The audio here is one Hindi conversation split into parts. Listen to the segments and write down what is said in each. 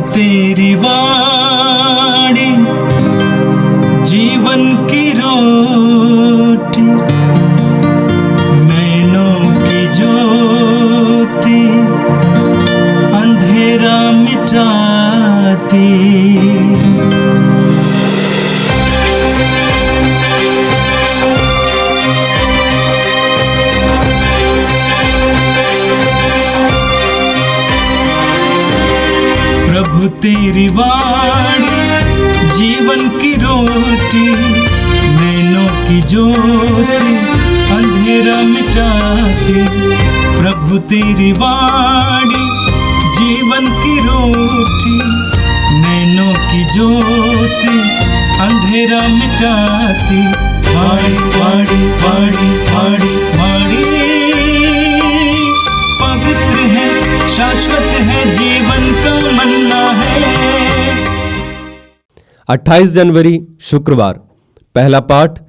तेरी वाणी जीवन की रोटी, नैनों की ज्योति अंधेरा मिटाती। प्रभु तेरी वाणी जीवन की रोटी, नैनों की ज्योति अंधेरा मिटाती। प्रभु तेरी वाणी जीवन की रोटी, नैनों की ज्योति अंधेरा मिटाती। वाणी वाणी वाणी वाणी वाणी पवित्र है, शाश्वत है, जीवन का मन्ना है। 28 जनवरी शुक्रवार। पहला पाठ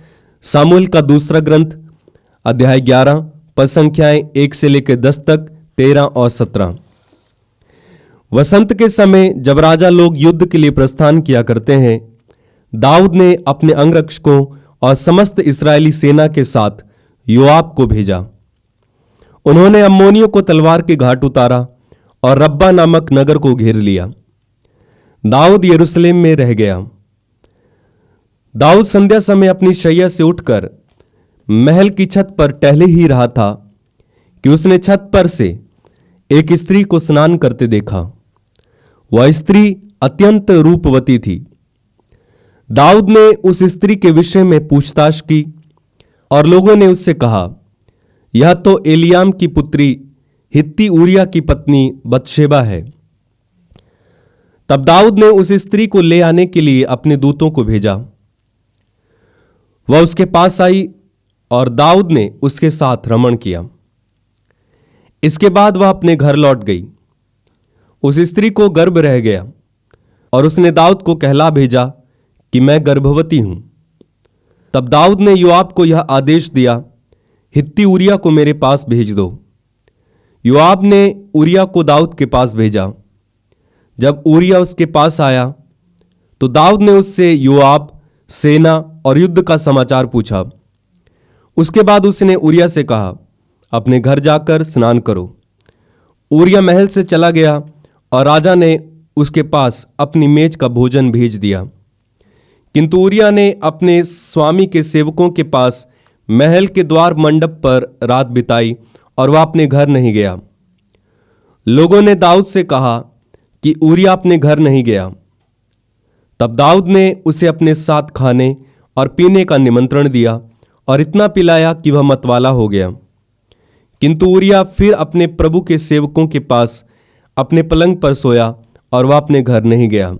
सामुएल का दूसरा ग्रंथ अध्याय 11 पद संख्याएं 1 से लेकर 10 तक, 13 और 17। वसंत के समय जब राजा लोग युद्ध के लिए प्रस्थान किया करते हैं, दाऊद ने अपने अंगरक्षकों और समस्त इस्राएली सेना के साथ योआब को भेजा। उन्होंने अम्मोनियों को तलवार के घाट उतारा और रब्बा नामक नगर को घेर लिया। दाऊद यरूशलेम में रह गया। दाऊद संध्या समय अपनी शैया से उठकर महल की छत पर टहले ही रहा था कि उसने छत पर से एक स्त्री को स्नान करते देखा। वह स्त्री अत्यंत रूपवती थी। दाऊद ने उस स्त्री के विषय में पूछताछ की और लोगों ने उससे कहा, यह तो एलियाम की पुत्री हित्ती ऊरिया की पत्नी बतशेबा है। तब दाऊद ने उस स्त्री को ले आने के लिए अपने दूतों को भेजा। वह उसके पास आई और दाऊद ने उसके साथ रमण किया। इसके बाद वह अपने घर लौट गई। उस स्त्री को गर्भ रह गया और उसने दाऊद को कहला भेजा कि मैं गर्भवती हूं। तब दाऊद ने योआब को यह आदेश दिया, हित्ती ऊरिया को मेरे पास भेज दो। योआब ने ऊरिया को दाऊद के पास भेजा। जब ऊरिया उसके पास आया तो दाऊद ने उससे योआब, सेना और युद्ध का समाचार पूछा। उसके बाद उसने ऊरिया से कहा, अपने घर जाकर स्नान करो। ऊरिया महल से चला गया और राजा ने उसके पास अपनी मेज का भोजन भेज दिया। किंतु ऊरिया ने अपने स्वामी के सेवकों के पास महल के द्वार मंडप पर रात बिताई और वह अपने घर नहीं गया। लोगों ने दाऊद से कहा कि ऊरिया अपने घर नहीं गया। तब दाऊद ने उसे अपने साथ खाने और पीने का निमंत्रण दिया और इतना पिलाया कि वह मतवाला हो गया। किंतु ऊरिया फिर अपने प्रभु के सेवकों के पास अपने पलंग पर सोया और वह अपने घर नहीं गया।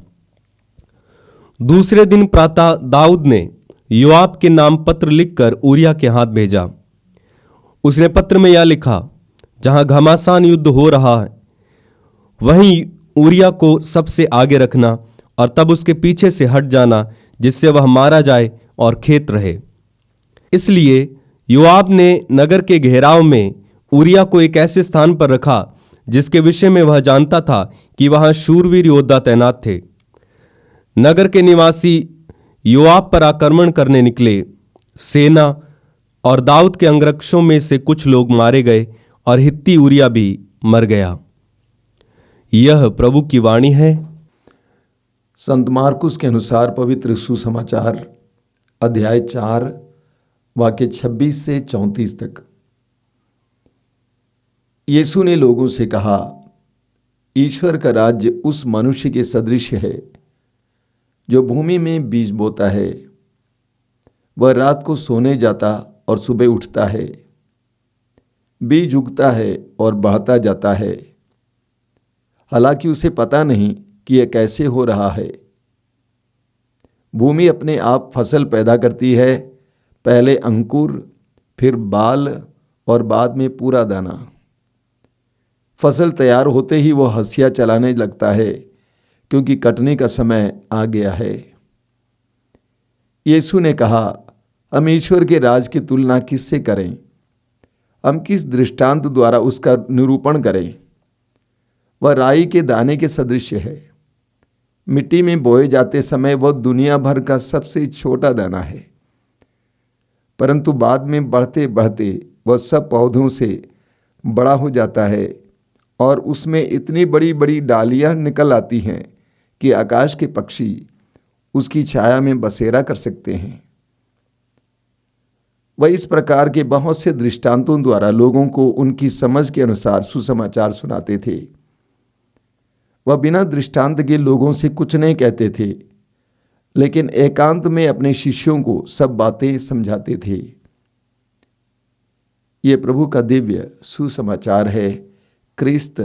दूसरे दिन प्रातः दाऊद ने योआब के नाम पत्र लिखकर ऊरिया के हाथ भेजा। उसने पत्र में यह लिखा, जहां घमासान युद्ध हो रहा है वहीं ऊरिया को सबसे आगे रखना और तब उसके पीछे से हट जाना, जिससे वह मारा जाए और खेत रहे। इसलिए योआब ने नगर के घेराव में ऊरिया को एक ऐसे स्थान पर रखा जिसके विषय में वह जानता था कि वहां शूरवीर योद्धा तैनात थे। नगर के निवासी योआब पर आक्रमण करने निकले। सेना और दाऊद के अंगरक्षकों में से कुछ लोग मारे गए और हित्ती ऊरिया भी मर गया। यह प्रभु की वाणी है। संत मार्कुस के अनुसार पवित्र सुसमाचार अध्याय 4 वाक्य 26 से 34 तक। यीशु ने लोगों से कहा, ईश्वर का राज्य उस मनुष्य के सदृश है जो भूमि में बीज बोता है। वह रात को सोने जाता और सुबह उठता है। बीज उगता है और बढ़ता जाता है, हालांकि उसे पता नहीं कि यह कैसे हो रहा है। भूमि अपने आप फसल पैदा करती है, पहले अंकुर, फिर बाल और बाद में पूरा दाना। फसल तैयार होते ही वह हंसिया चलाने लगता है, क्योंकि कटने का समय आ गया है। यीशु ने कहा, हम ईश्वर के राज की तुलना किससे करें? हम किस दृष्टांत द्वारा उसका निरूपण करें? वह राई के दाने के सदृश है। मिट्टी में बोए जाते समय वह दुनिया भर का सबसे छोटा दाना है, परंतु बाद में बढ़ते बढ़ते वह सब पौधों से बड़ा हो जाता है और उसमें इतनी बड़ी बड़ी डालियां निकल आती हैं कि आकाश के पक्षी उसकी छाया में बसेरा कर सकते हैं। वह इस प्रकार के बहुत से दृष्टांतों द्वारा लोगों को उनकी समझ के अनुसार सुसमाचार सुनाते थे। वह बिना दृष्टांत के लोगों से कुछ नहीं कहते थे, लेकिन एकांत में अपने शिष्यों को सब बातें समझाते थे। ये प्रभु का दिव्य सुसमाचार है। क्रिस्त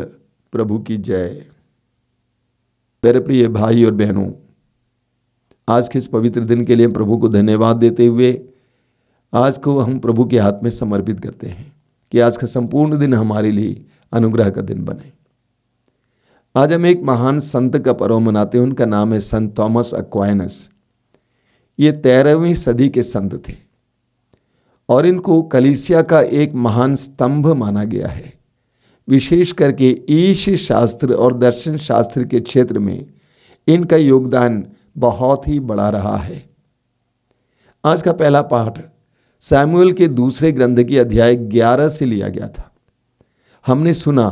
प्रभु की जय। मेरे प्रिय भाई और बहनों, आज के इस पवित्र दिन के लिए प्रभु को धन्यवाद देते हुए आज को हम प्रभु के हाथ में समर्पित करते हैं कि आज का संपूर्ण दिन हमारे लिए अनुग्रह का दिन बने। आज हम एक महान संत का पर्व मनाते हैं। उनका नाम है संत थॉमस एक्वाइनस। ये 13वीं सदी के संत थे और इनको कलीसिया का एक महान स्तंभ माना गया है। विशेष करके ईश शास्त्र और दर्शन शास्त्र के क्षेत्र में इनका योगदान बहुत ही बड़ा रहा है। आज का पहला पाठ सैमुएल के दूसरे ग्रंथ की अध्याय 11 से लिया गया था। हमने सुना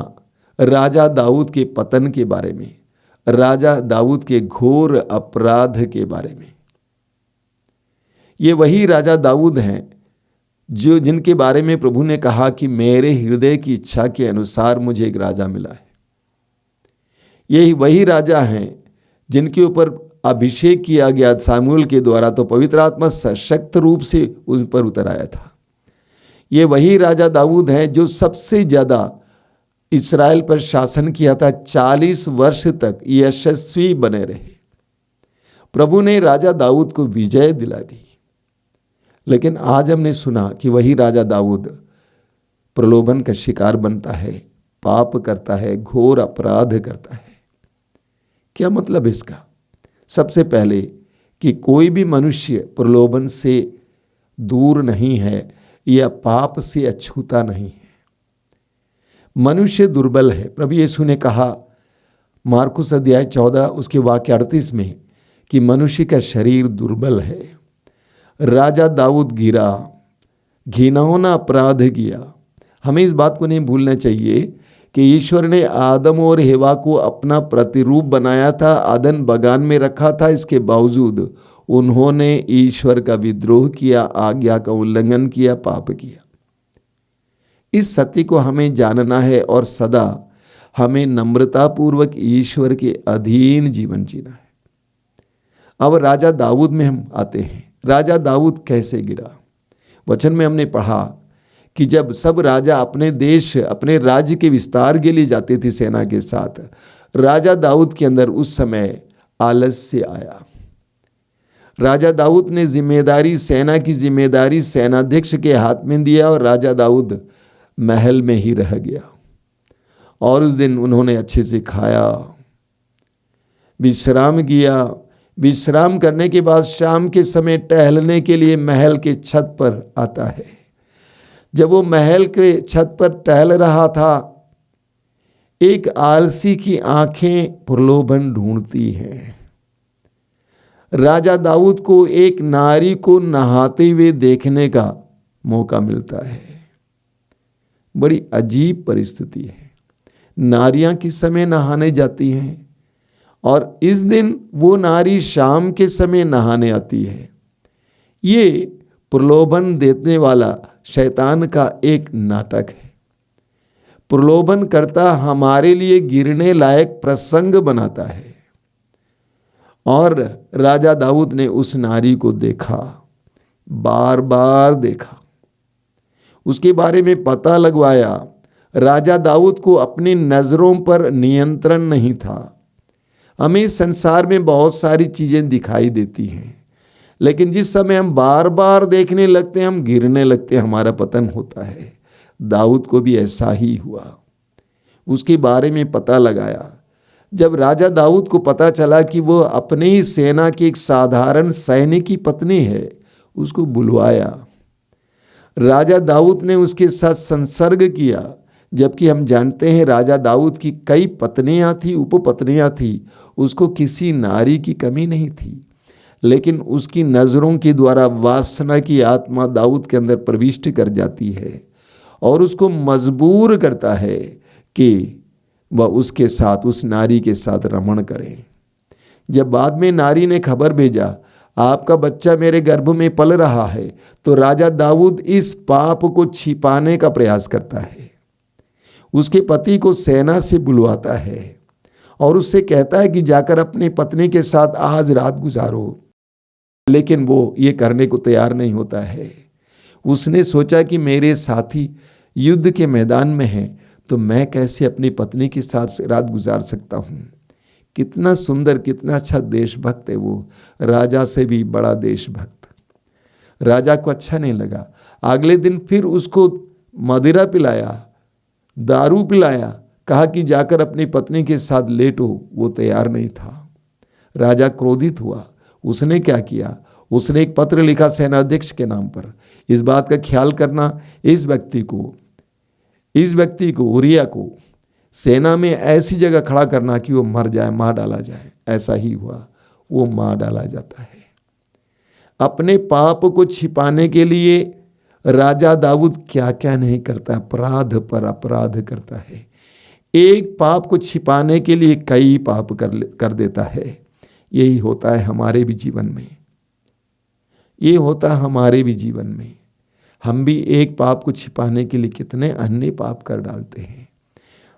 राजा दाऊद के पतन के बारे में, राजा दाऊद के घोर अपराध के बारे में। ये वही राजा दाऊद हैं जो जिनके बारे में प्रभु ने कहा कि मेरे हृदय की इच्छा के अनुसार मुझे एक राजा मिला है। यही वही राजा हैं जिनके ऊपर अभिषेक किया गया सामुएल के द्वारा, तो पवित्र आत्मा सशक्त रूप से उन पर उतर आया था। ये वही राजा दाऊद हैं जो सबसे ज़्यादा इस्राएल पर शासन किया था। 40 वर्ष तक यशस्वी बने रहे। प्रभु ने राजा दाऊद को विजय दिला दी। लेकिन आज हमने सुना कि वही राजा दाऊद प्रलोभन का शिकार बनता है, पाप करता है, घोर अपराध करता है। क्या मतलब इसका? सबसे पहले कि कोई भी मनुष्य प्रलोभन से दूर नहीं है या पाप से अछूता नहीं है। मनुष्य दुर्बल है। प्रभु यीशु ने कहा मार्कुस अध्याय 14 उसके वाक्य 38 में कि मनुष्य का शरीर दुर्बल है। राजा दाऊद गिरा, घिनौना अपराध किया। हमें इस बात को नहीं भूलना चाहिए कि ईश्वर ने आदम और हेवा को अपना प्रतिरूप बनाया था, आदन बगान में रखा था। इसके बावजूद उन्होंने ईश्वर का विद्रोह किया, आज्ञा का उल्लंघन किया, पाप किया। इस सत्य को हमें जानना है और सदा हमें नम्रतापूर्वक ईश्वर के अधीन जीवन जीना है। अब राजा दाऊद में हम आते हैं। राजा दाऊद कैसे गिरा? वचन में हमने पढ़ा कि जब सब राजा अपने देश, अपने राज्य के विस्तार के लिए जाते थे सेना के साथ, राजा दाऊद के अंदर उस समय आलस्य आया। राजा दाऊद ने जिम्मेदारी, सेना की जिम्मेदारी सेनाध्यक्ष के हाथ में दिया और राजा दाऊद महल में ही रह गया। और उस दिन उन्होंने अच्छे से खाया, विश्राम किया। विश्राम करने के बाद शाम के समय टहलने के लिए महल के छत पर आता है। जब वो महल के छत पर टहल रहा था, एक आलसी की आंखें प्रलोभन ढूंढती हैं। राजा दाऊद को एक नारी को नहाते हुए देखने का मौका मिलता है। बड़ी अजीब परिस्थिति है। नारियां किस समय नहाने जाती हैं और इस दिन वो नारी शाम के समय नहाने आती है। ये प्रलोभन देने वाला शैतान का एक नाटक है। प्रलोभन करता हमारे लिए गिरने लायक प्रसंग बनाता है। और राजा दाऊद ने उस नारी को देखा, बार बार देखा, उसके बारे में पता लगवाया। राजा दाऊद को अपनी नजरों पर नियंत्रण नहीं था। हमें संसार में बहुत सारी चीजें दिखाई देती हैं, लेकिन जिस समय हम बार बार देखने लगते हैं, हम गिरने लगते हैं, हमारा पतन होता है। दाऊद को भी ऐसा ही हुआ। उसके बारे में पता लगाया। जब राजा दाऊद को पता चला कि वो अपनी ही सेना की एक साधारण सैनिक की पत्नी है, उसको बुलवाया। राजा दाऊद ने उसके साथ संसर्ग किया, जबकि हम जानते हैं राजा दाऊद की कई पत्नियां थी, उपपत्नियां थी, उसको किसी नारी की कमी नहीं थी। लेकिन उसकी नज़रों के द्वारा वासना की आत्मा दाऊद के अंदर प्रविष्ट कर जाती है और उसको मजबूर करता है कि वह उसके साथ, उस नारी के साथ रमण करे। जब बाद में नारी ने खबर भेजा आपका बच्चा मेरे गर्भ में पल रहा है, तो राजा दाऊद इस पाप को छिपाने का प्रयास करता है। उसके पति को सेना से बुलवाता है और उससे कहता है कि जाकर अपनी पत्नी के साथ आज रात गुजारो। लेकिन वो ये करने को तैयार नहीं होता है। उसने सोचा कि मेरे साथी युद्ध के मैदान में हैं, तो मैं कैसे अपनी पत्नी के साथ रात गुजार सकता हूँ। कितना सुंदर, कितना अच्छा देशभक्त है वो, राजा से भी बड़ा देशभक्त। राजा को अच्छा नहीं लगा। अगले दिन फिर उसको मदिरा पिलाया, दारू पिलाया, कहा कि जाकर अपनी पत्नी के साथ लेटो। वो तैयार नहीं था। राजा क्रोधित हुआ। उसने क्या किया, उसने एक पत्र लिखा सेनाध्यक्ष के नाम पर, इस बात का ख्याल करना इस व्यक्ति को उरिया को सेना में ऐसी जगह खड़ा करना कि वो मर जाए, मार डाला जाए। ऐसा ही हुआ, वो मार डाला जाता है। अपने पाप को छिपाने के लिए राजा दाऊद क्या क्या नहीं करता, अपराध पर अपराध करता है। एक पाप को छिपाने के लिए कई पाप कर देता है। यही होता है हमारे भी जीवन में, ये होता है हमारे भी जीवन में। हम भी एक पाप को छिपाने के लिए कितने अन्य पाप कर डालते हैं।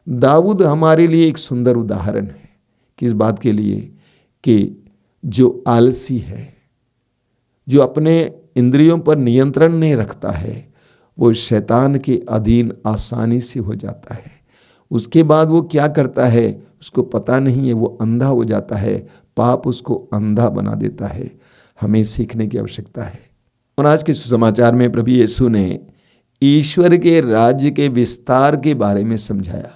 दाऊद हमारे लिए एक सुंदर उदाहरण है, किस बात के लिए, कि जो आलसी है, जो अपने इंद्रियों पर नियंत्रण नहीं रखता है, वो शैतान के अधीन आसानी से हो जाता है। उसके बाद वो क्या करता है उसको पता नहीं है, वो अंधा हो जाता है। पाप उसको अंधा बना देता है। हमें सीखने की आवश्यकता है। और आज के सुसमाचार में प्रभु यीशु ने ईश्वर के राज्य के विस्तार के बारे में समझाया।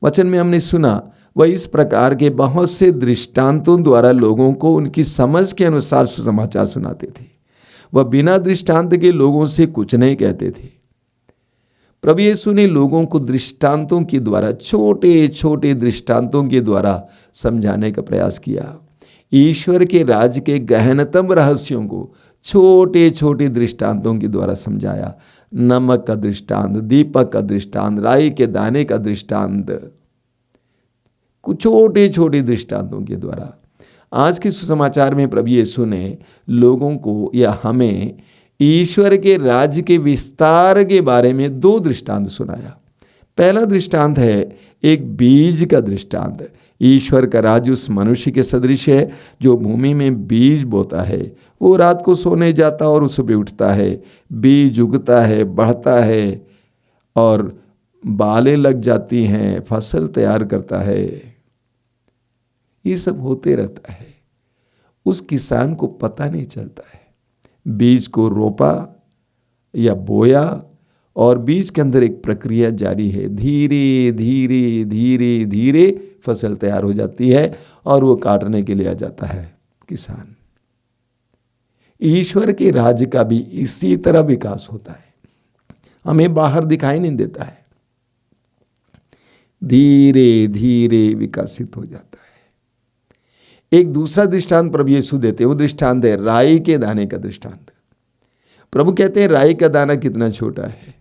वचन में हमने सुना, वह इस प्रकार के बहुत से दृष्टांतों द्वारा लोगों को उनकी समझ के अनुसार सुसमाचार सुनाते थे। वह बिना दृष्टांत के लोगों से कुछ नहीं कहते थे। प्रभु यीशु ने लोगों को दृष्टांतों के द्वारा, छोटे छोटे दृष्टांतों के द्वारा समझाने का प्रयास किया। ईश्वर के राज्य के गहनतम रहस्यों को छोटे छोटे दृष्टांतों के द्वारा समझाया। नमक का दृष्टांत, दीपक का दृष्टांत, राई के दाने का दृष्टांत, कुछ छोटे छोटे दृष्टांतों के द्वारा। आज के सुसमाचार में प्रभु यीशु ने लोगों को या हमें ईश्वर के राज्य के विस्तार के बारे में दो दृष्टांत सुनाया। पहला दृष्टांत है एक बीज का दृष्टांत। ईश्वर का राज्य उस मनुष्य के सदृश है जो भूमि में बीज बोता है। वो रात को सोने जाता और सुबह उठता है, बीज उगता है, बढ़ता है और बालें लग जाती हैं, फसल तैयार करता है। ये सब होते रहता है। उस किसान को पता नहीं चलता है। बीज को रोपा या बोया और बीज के अंदर एक प्रक्रिया जारी है। धीरे धीरे धीरे धीरे फसल तैयार हो जाती है और वो काटने के लिए आ जाता है किसान। ईश्वर के राज्य का भी इसी तरह विकास होता है। हमें बाहर दिखाई नहीं देता है, धीरे धीरे विकसित हो जाता है। एक दूसरा दृष्टांत प्रभु यीशु देते हैं, वो दृष्टांत है राई के दाने का दृष्टांत। प्रभु कहते हैं राई का दाना कितना छोटा है,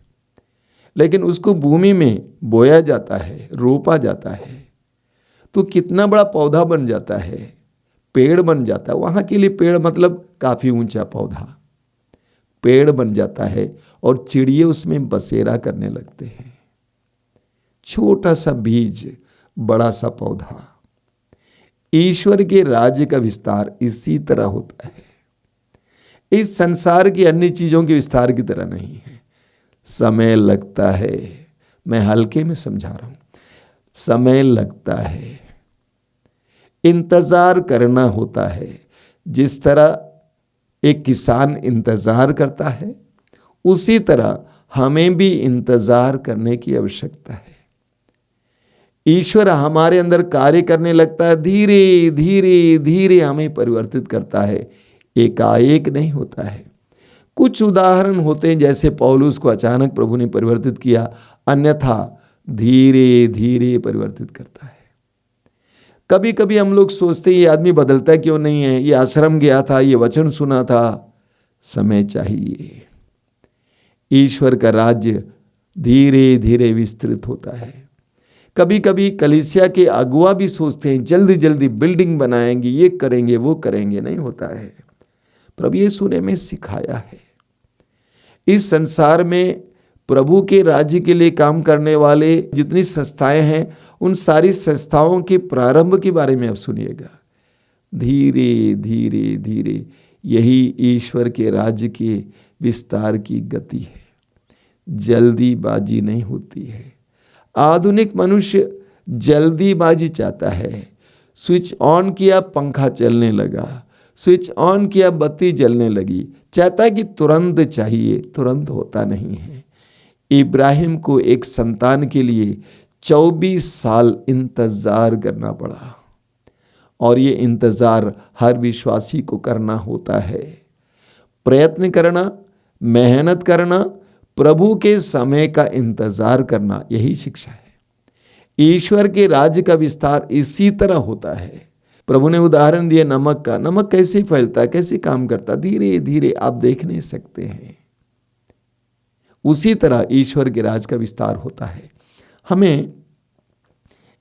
लेकिन उसको भूमि में बोया जाता है, रोपा जाता है तो कितना बड़ा पौधा बन जाता है, पेड़ बन जाता है। वहाँ के लिए पेड़ मतलब काफ़ी ऊंचा पौधा, पेड़ बन जाता है और चिड़िए उसमें बसेरा करने लगते हैं। छोटा सा बीज, बड़ा सा पौधा। ईश्वर के राज्य का विस्तार इसी तरह होता है। इस संसार की अन्य चीज़ों के विस्तार की तरह नहीं है। समय लगता है, मैं हल्के में समझा रहा हूँ, समय लगता है, इंतज़ार करना होता है। जिस तरह एक किसान इंतज़ार करता है, उसी तरह हमें भी इंतज़ार करने की आवश्यकता है। ईश्वर हमारे अंदर कार्य करने लगता है, धीरे धीरे धीरे हमें परिवर्तित करता है, एकाएक नहीं होता है। कुछ उदाहरण होते हैं, जैसे पौलुस को अचानक प्रभु ने परिवर्तित किया, अन्यथा धीरे धीरे परिवर्तित करता है। कभी कभी हम लोग सोचते ये आदमी बदलता क्यों नहीं है, ये आश्रम गया था, ये वचन सुना था। समय चाहिए। ईश्वर का राज्य धीरे धीरे विस्तृत होता है। कभी कभी कलीसिया के अगुआ भी सोचते हैं जल्दी जल्दी बिल्डिंग बनाएंगे, ये करेंगे वो करेंगे, नहीं होता है। प्रभु यीशु ने हमें सिखाया है। इस संसार में प्रभु के राज्य के लिए काम करने वाले जितनी संस्थाएं हैं, उन सारी संस्थाओं के प्रारंभ के बारे में अब सुनिएगा। धीरे धीरे धीरे यही ईश्वर के राज्य के विस्तार की गति है। जल्दीबाजी नहीं होती है। आधुनिक मनुष्य जल्दीबाजी चाहता है। स्विच ऑन किया, पंखा चलने लगा, स्विच ऑन किया, बत्ती जलने लगी। चाहता है कि तुरंत चाहिए, तुरंत होता नहीं है। इब्राहिम को एक संतान के लिए 24 साल इंतजार करना पड़ा, और ये इंतजार हर विश्वासी को करना होता है। प्रयत्न करना, मेहनत करना, प्रभु के समय का इंतजार करना, यही शिक्षा है। ईश्वर के राज्य का विस्तार इसी तरह होता है। प्रभु ने उदाहरण दिया नमक का। नमक कैसे फैलता है, कैसे काम करता, धीरे धीरे आप देख नहीं सकते हैं। उसी तरह ईश्वर के राज का विस्तार होता है। हमें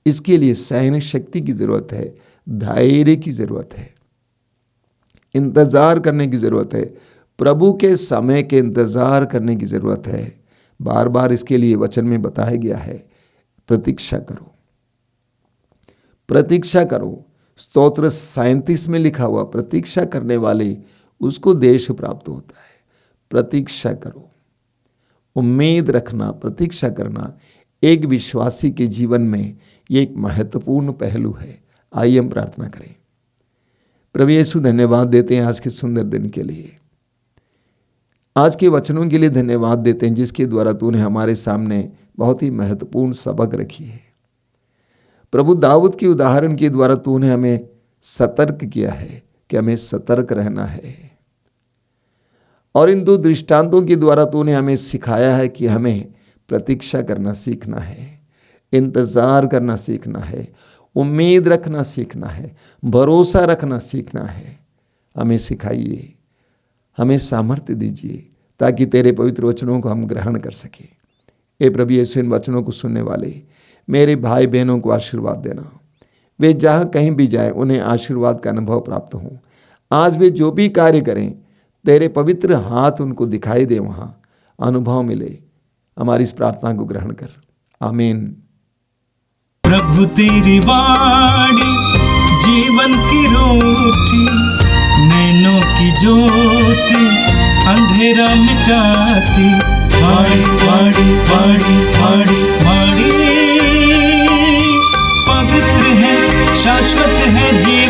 इसके लिए सहन शक्ति की जरूरत है, धैर्य की जरूरत है, इंतजार करने की जरूरत है, प्रभु के समय के इंतजार करने की जरूरत है। बार बार इसके लिए वचन में बताया गया है, प्रतीक्षा करो, प्रतीक्षा करो। स्तोत्र 37 में लिखा हुआ, प्रतीक्षा करने वाले उसको देश प्राप्त होता है। प्रतीक्षा करो, उम्मीद रखना, प्रतीक्षा करना एक विश्वासी के जीवन में ये एक महत्वपूर्ण पहलू है। आइए हम प्रार्थना करें। प्रभु यीशु, धन्यवाद देते हैं आज के सुंदर दिन के लिए, आज के वचनों के लिए धन्यवाद देते हैं जिसके द्वारा तूने हमारे सामने बहुत ही महत्वपूर्ण सबक रखी है। प्रभु, दाऊद के उदाहरण के द्वारा तूने हमें सतर्क किया है कि हमें सतर्क रहना है, और इन 2 दृष्टांतों के द्वारा तूने हमें सिखाया है कि हमें प्रतीक्षा करना सीखना है, इंतजार करना सीखना है, उम्मीद रखना सीखना है, भरोसा रखना सीखना है। हमें सिखाइए, हमें सामर्थ्य दीजिए ताकि तेरे पवित्र वचनों को हम ग्रहण कर सकें। ए प्रभु यीशु, इन वचनों को सुनने वाले मेरे भाई बहनों को आशीर्वाद देना। वे जहाँ कहीं भी जाए उन्हें आशीर्वाद का अनुभव प्राप्त हो। आज वे जो भी कार्य करें, तेरे पवित्र हाथ उनको दिखाई दे, वहाँ अनुभव मिले। हमारी इस प्रार्थना को ग्रहण कर, आमीन। प्रभु तेरी वाणी जीवन की रोटी, नैनों की ज्योति अंधेरा मिटाती। वाणी वाणी वाणी वाणी वाणी पवित्र है, शाश्वत है जी